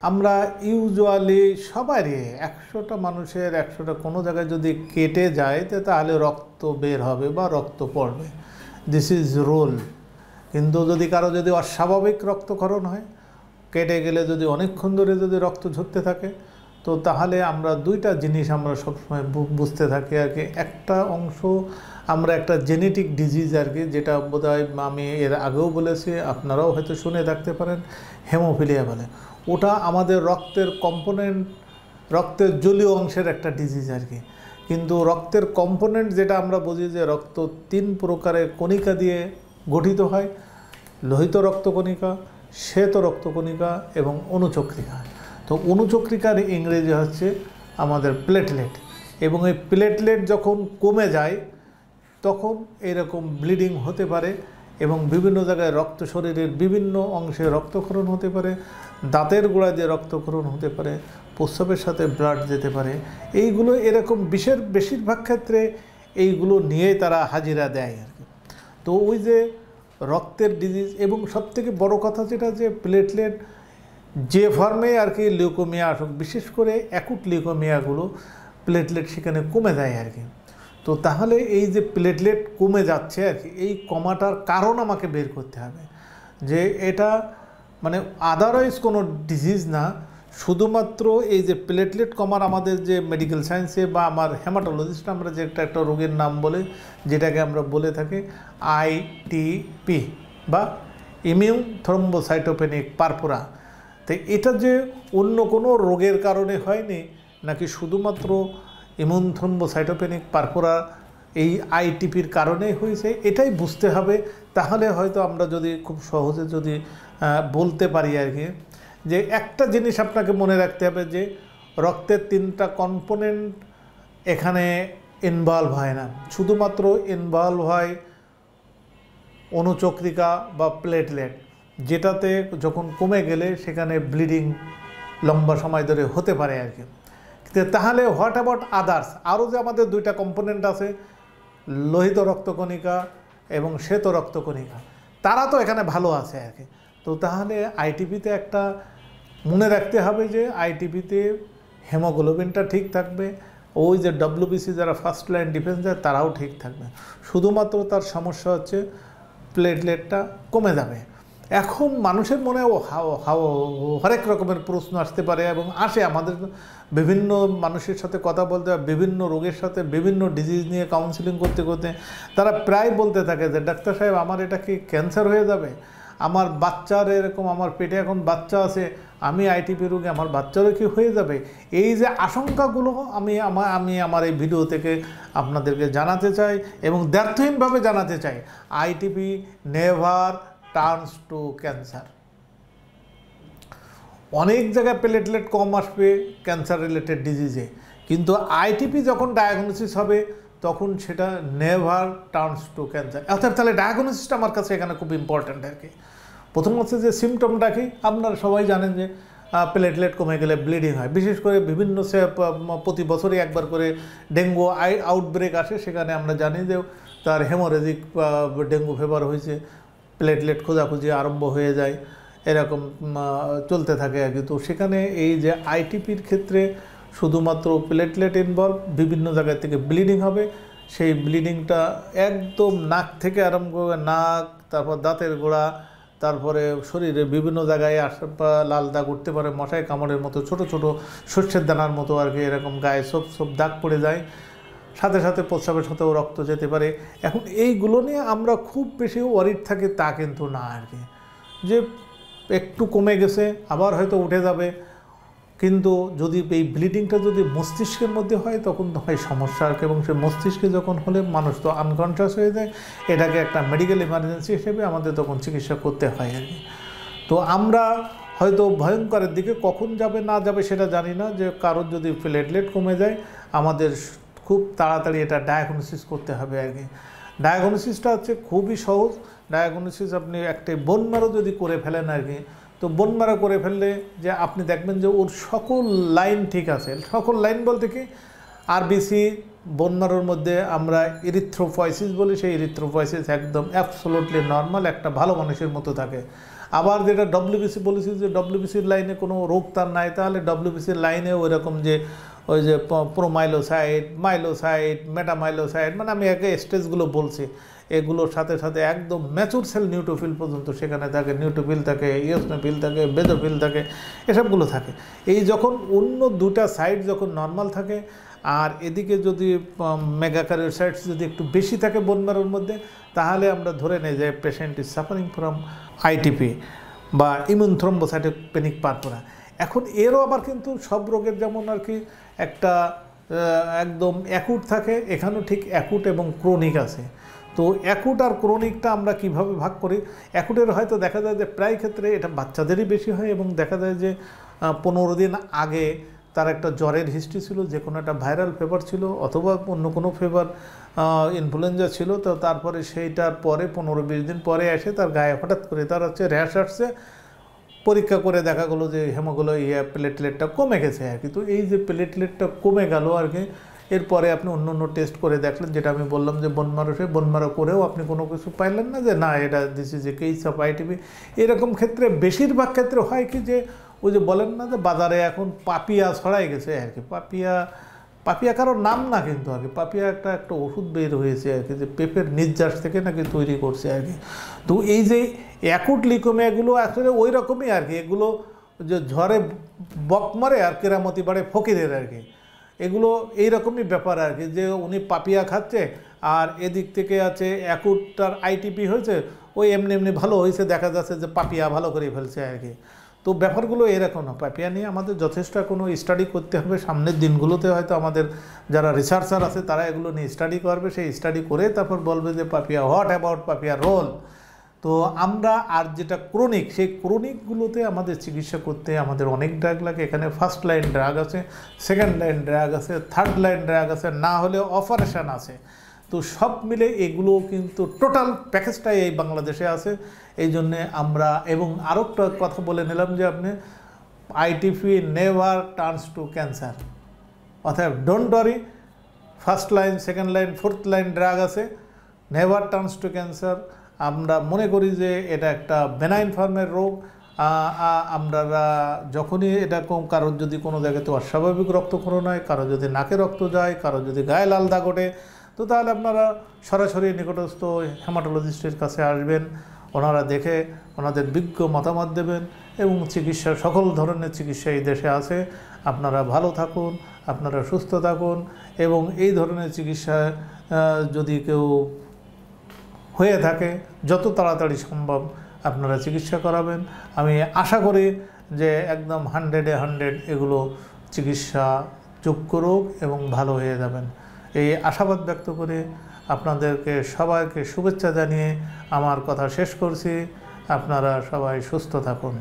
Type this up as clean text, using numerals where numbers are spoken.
আমরা ইউজুয়ালি সবারই ১০০টা মানুষের ১০০টা কোনো জায়গায় যদি কেটে যায় তাহলে রক্ত বের হবে বা রক্ত পড়বে, দিস ইজ রুল। কিন্তু যদি কারো যদি অস্বাভাবিক রক্তক্ষরণ হয়, কেটে গেলে যদি অনেকক্ষণ ধরে যদি রক্ত ঝরতে থাকে, তো তাহলে আমরা দুইটা জিনিস আমরা সবসময় বুঝতে থাকি আর কি। একটা অংশ আমরা একটা জেনেটিক ডিজিজ আর কি, যেটা বোধহয় আমি এর আগেও বলেছি, আপনারাও হয়তো শুনে থাকতে পারেন, হেমোফিলিয়া বলে। ওটা আমাদের রক্তের কম্পোনেন্ট, রক্তের জলীয় অংশের একটা ডিজিজ আর কি। কিন্তু রক্তের কম্পোনেন্ট যেটা আমরা বুঝি যে রক্ত ৩ প্রকারের কণিকা দিয়ে গঠিত হয়: লোহিত রক্তকণিকা, শ্বেত রক্তকণিকা এবং অনুচক্রিকা। তো অনুচক্রিকার ইংরেজি হচ্ছে আমাদের প্লেটলেট, এবং এই প্লেটলেট যখন কমে যায় তখন এরকম ব্লিডিং হতে পারে এবং বিভিন্ন জায়গায় রক্ত, শরীরের বিভিন্ন অংশে রক্তক্ষরণ হতে পারে, দাঁতের গোড়া দিয়ে রক্তক্ষরণ হতে পারে, প্রস্রাবের সাথে ব্লাড যেতে পারে। এইগুলো এরকম বেশিরভাগ ক্ষেত্রে এইগুলো নিয়ে তারা হাজিরা দেয় আর কি। তো ওই যে রক্তের ডিজিজ, এবং সবথেকে বড় কথা যেটা যে প্লেটলেট যে ফর্মে আর কি লিউকোমিয়া আসুক, বিশেষ করে অ্যাকুট লিউকোমিয়াগুলো প্লেটলেট সেখানে কমে যায় আর কি। তো তাহলে এই যে প্লেটলেট কমে যাচ্ছে আর কি, এই কমাটার কারণ আমাকে বের করতে হবে যে এটা মানে আদারওয়াইজ কোনো ডিজিজ না, শুধুমাত্র এই যে প্লেটলেট কমার আমাদের যে মেডিকেল সায়েন্সে বা আমার হেমাটোলজিস্ট আমরা যে একটা রোগের নাম বলে, যেটাকে আমরা বলে থাকি আইটিপি বা ইমিউন থ্রম্বোসাইটোপেনিক পারপুরা। তো এটা যে অন্য কোনো রোগের কারণে হয়নি নাকি শুধুমাত্র ইমিউন থ্রম্বোসাইটোপেনিক পারপুরা এই আইটিপির কারণেই হয়েছে, এটাই বুঝতে হবে। তাহলে হয়তো আমরা যদি খুব সহজে যদি বলতে পারি আর কি, যে একটা জিনিস আপনাকে মনে রাখতে হবে যে রক্তের 3টা কম্পোনেন্ট এখানে ইনভলভ হয় না, শুধুমাত্র ইনভলভ হয় অনুচক্রিকা বা প্লেটলেট, যেটাতে যখন কমে গেলে সেখানে ব্লিডিং লম্বা সময় ধরে হতে পারে আর কি। তাহলে হোয়াট অ্যাবাউট আদার্স? আরও যে আমাদের 2টা কম্পোনেন্ট আছে, লোহিত রক্তকণিকা এবং শ্বেত রক্তকণিকা, তারা তো এখানে ভালো আছে আর কি। তো তাহলে আইটিপিতে একটা মনে রাখতে হবে যে আইটিপিতে হেমোগ্লোবিনটা ঠিক থাকবে, ওই যে ডব্লিউবিসি যারা ফার্স্ট লাইন ডিফেন্স দেয় তারাও ঠিক থাকবে, শুধুমাত্র তার সমস্যা হচ্ছে প্লেটলেটটা কমে যাবে। এখন মানুষের মনে হরেক রকমের প্রশ্ন আসতে পারে এবং আসে, আমাদের বিভিন্ন মানুষের সাথে কথা বলতে, বিভিন্ন রোগের সাথে বিভিন্ন ডিজিজ নিয়ে কাউন্সিলিং করতে করতে তারা প্রায় বলতে থাকে যে ডাক্তার সাহেব আমার এটা কি ক্যান্সার হয়ে যাবে, আমার বাচ্চার এরকম, আমার পেটে এখন বাচ্চা আছে, আমি আইটিপি রোগী, আমার বাচ্চারও কি হয়ে যাবে? এই যে আশঙ্কাগুলো আমি আমার এই ভিডিও থেকে আপনাদেরকে জানাতে চাই এবং দ্ব্যর্থহীনভাবে জানাতে চাই, ITP never turns to cancer. অনেক জায়গায় প্লেটলেট কম আসবে ক্যান্সার রিলেটেড ডিজিজে, কিন্তু আইটিপি যখন ডায়াগনোসিস হবে তখন সেটা নেভার টার্নস টু ক্যান্সার। অর্থাৎ তাহলে ডায়াগনোসিসটা আমার কাছে এখানে খুব ইম্পর্ট্যান্ট আর কি। প্রথম হচ্ছে যে সিমটমটা কি, আপনারা সবাই জানেন যে প্লেটলেট কমে গেলে ব্লিডিং হয়, বিশেষ করে বিভিন্ন প্রতি বছরই একবার করে ডেঙ্গু আউটব্রেক আসে, সেখানে আমরা জানি যে তার হেমোরেজিক ডেঙ্গু ফিভার হয়েছে, প্লেটলেট খোঁজাখুঁজি আরম্ভ হয়ে যায়, এরকম চলতে থাকে আর কি। তো সেখানে এই যে আইটিপির ক্ষেত্রে শুধুমাত্র প্লেটলেট ইনভলভ, বিভিন্ন জায়গা থেকে ব্লিডিং হবে, সেই ব্লিডিংটা একদম নাক থেকে আরম্ভ করে নাক, তারপর দাঁতের গোড়া, তারপরে শরীরে বিভিন্ন জায়গায় লাল দাগ উঠতে পারে, মশায় কামড়ের মতো ছোট ছোট সর্ষের দানার মতো আর কি, এরকম গায়ে সব দাগ পড়ে যায়, সাথে সাথে প্রস্রাবের সাথেও রক্ত যেতে পারে। এখন এইগুলো নিয়ে আমরা খুব বেশি ওয়ারিড থাকি তা কিন্তু না আর কি, যে একটু কমে গেছে আবার হয়তো উঠে যাবে। কিন্তু যদি এই ব্লিডিংটা যদি মস্তিষ্কের মধ্যে হয় তখন তো হয় সমস্যা আর কি, এবং সে মস্তিষ্কে যখন হলে মানুষ তো আনকনশাস হয়ে যায়, এটাকে একটা মেডিকেল ইমার্জেন্সি হিসেবে আমাদের তখন চিকিৎসা করতে হয় আর কি। তো আমরা হয়তো ভয়ঙ্করের দিকে কখন যাবে না যাবে সেটা জানি না, যে কারোর যদি প্লেটলেট কমে যায় আমাদের খুব তাড়াতাড়ি এটা ডায়াগনোসিস করতে হবে আর কি। ডায়াগনোসিসটা হচ্ছে খুবই সহজ। ডায়াগনোসিস আপনি একটা বোন ম্যারো যদি করে ফেলেন আর কি, তো বোন ম্যারো করে ফেললে যে আপনি দেখবেন যে ওর সকল লাইন ঠিক আছে। সকল লাইন বলতে কি, আরবিসি বোন ম্যারোর মধ্যে আমরা ইরিথ্রোপয়েসিস বলি, সেই ইরিথ্রোপয়েসিস একদম অ্যাবসোলুটলি নর্মাল, একটা ভালো মানুষের মতো থাকে। আবার যেটা ডব্লিউবিসি বলেছি যে ডব্লিউবিসির লাইনে কোনো রোগ তার নাই, তাহলে ডব্লিউবিসির লাইনে ওই রকম যে ওই যে প্রোমাইলোসাইড, মাইলোসাইড, মেটামাইলোসাইড, মানে আমি একে স্টেজগুলো বলছি, এগুলোর সাথে সাথে একদম ম্যাচুর সেল নিউট্রোফিল পর্যন্ত সেখানে থাকে, নিউট্রোফিল থাকে, ইওসনোফিল থাকে, বেজোফিল থাকে, এসবগুলো থাকে। এই যখন অন্য দুটা সাইড যখন নর্মাল থাকে আর এদিকে যদি মেগাক্যারিওসাইটস যদি একটু বেশি থাকে বোন ম্যারোর মধ্যে, তাহলে আমরা ধরে নেই যে patient is suffering from ITP বা ইমিউন থ্রম্বোসাইটোপেনিক পারপুরা। এখন এরও আবার কিন্তু সব রোগের যেমন আর কি একটা একদম অ্যাকুট থাকে, এখানেও ঠিক অ্যাকুট এবং ক্রনিক আছে। তো অ্যাকুট আর ক্রনিকটা আমরা কিভাবে ভাগ করি? অ্যাকুটের হয়তো দেখা যায় যে প্রায় ক্ষেত্রে এটা বাচ্চাদেরই বেশি হয় এবং দেখা যায় যে 15 দিন আগে তার একটা জ্বরের হিস্ট্রি ছিল, যে কোনো একটা ভাইরাল ফিভার ছিল অথবা অন্য কোনো ফিভার, ইনফ্লুয়েঞ্জা ছিল। তো তারপরে সেইটার পরে 15-20 দিন পরে এসে তার গায়ে হঠাৎ করে তার হচ্ছে র্যাশ আসছে, পরীক্ষা করে দেখা গেলো যে প্লেটলেটটা কমে গেছে আর কি। তো এই যে প্লেটলেটটা কমে গেল আর কি, এরপরে আপনি অন্য অন্য টেস্ট করে দেখলেন, যেটা আমি বললাম যে বোন ম্যারো করেও আপনি কোনো কিছু পাইলেন না যে না এটা this is a case of ITP. এরকম ক্ষেত্রে বেশিরভাগ ক্ষেত্রে হয় কি যে ওই যে বলেন না যে বাজারে এখন পাপিয়া ছড়াই গেছে আর কি। পাপিয়া কারোর নাম না কিন্তু আর কি, পাপিয়া একটা ওষুধ বের হয়েছে আর কি, যে পেঁপের নির্যাস থেকে নাকি তৈরি করছে আর কি। তো এই যে অ্যাকুট লিউকেমিয়াগুলো আসলে ওই রকমই আর কি, এগুলো যে ঝড়ে বক মারে আর কেরামতি বাড়ে ফকিরের আর কি, এগুলো এইরকমই ব্যাপার আর কি, যে উনি পাপিয়া খাচ্ছে আর এদিক থেকে আছে অ্যাকুটটার আইটিপি হয়েছে, ওই এমনি এমনি ভালো হয়েছে, দেখা যাচ্ছে যে পাপিয়া ভালো করে ফেলছে আর কি। তো ব্যাপারগুলো এরকম না। পাপিয়া নিয়ে আমাদের যথেষ্ট কোনো স্টাডি করতে হবে, সামনের দিনগুলোতে হয়তো আমাদের যারা রিসার্চার আছে তারা এগুলো নিয়ে স্টাডি করবে, সেই স্টাডি করে তারপর বলবে যে Papiya what about Papiya role. তো আমরা আর যেটা ক্রনিক, সেই ক্রনিকগুলোতে আমাদের চিকিৎসা করতে আমাদের অনেক ড্রাগ লাগে। এখানে ফার্স্ট লাইন ড্রাগ আছে, সেকেন্ড লাইন ড্রাগ আছে, থার্ড লাইন ড্রাগ আছে, না হলে অপারেশান আছে। তো সব মিলে এগুলো কিন্তু টোটাল প্যাকেজটাই এই বাংলাদেশে আছে। এই জন্যে আমরা এবং আরও একটা কথা বলে নিলাম যে আপনি I T P never turns to cancer, অর্থাৎ don't worry, first line, second line, fourth line drug আছে, নেভার টার্নস টু ক্যান্সার। আমরা মনে করি যে এটা একটা বেনাইন ফর্মের রোগ। আমরা যখনই এটা কারোর যদি কোনো জায়গাতে অস্বাভাবিক রক্তক্ষরণ হয়, কারো যদি নাকে রক্ত যায়, কারো যদি গায়ে লাল দাগ ওঠে, তো তাহলে আপনারা সরাসরি নিকটস্থ হেমাটোলজিস্টের কাছে আসবেন। ওনারা দেখে ওনাদের বিজ্ঞ মতামত দেবেন এবং চিকিৎসা, সকল ধরনের চিকিৎসা এই দেশে আছে। আপনারা ভালো থাকুন, আপনারা সুস্থ থাকুন এবং এই ধরনের চিকিৎসা যদি কেউ হয়ে থাকে যত তাড়াতাড়ি সম্ভব আপনারা চিকিৎসা করাবেন। আমি আশা করি যে একদম 100-এ 100 এগুলো চিকিৎসা যোগ্য রোগ এবং ভালো হয়ে যাবেন, এই আশাবাদ ব্যক্ত করে আপনাদেরকে সবাইকে শুভেচ্ছা জানিয়ে আমার কথা শেষ করছি। আপনারা সবাই সুস্থ থাকুন।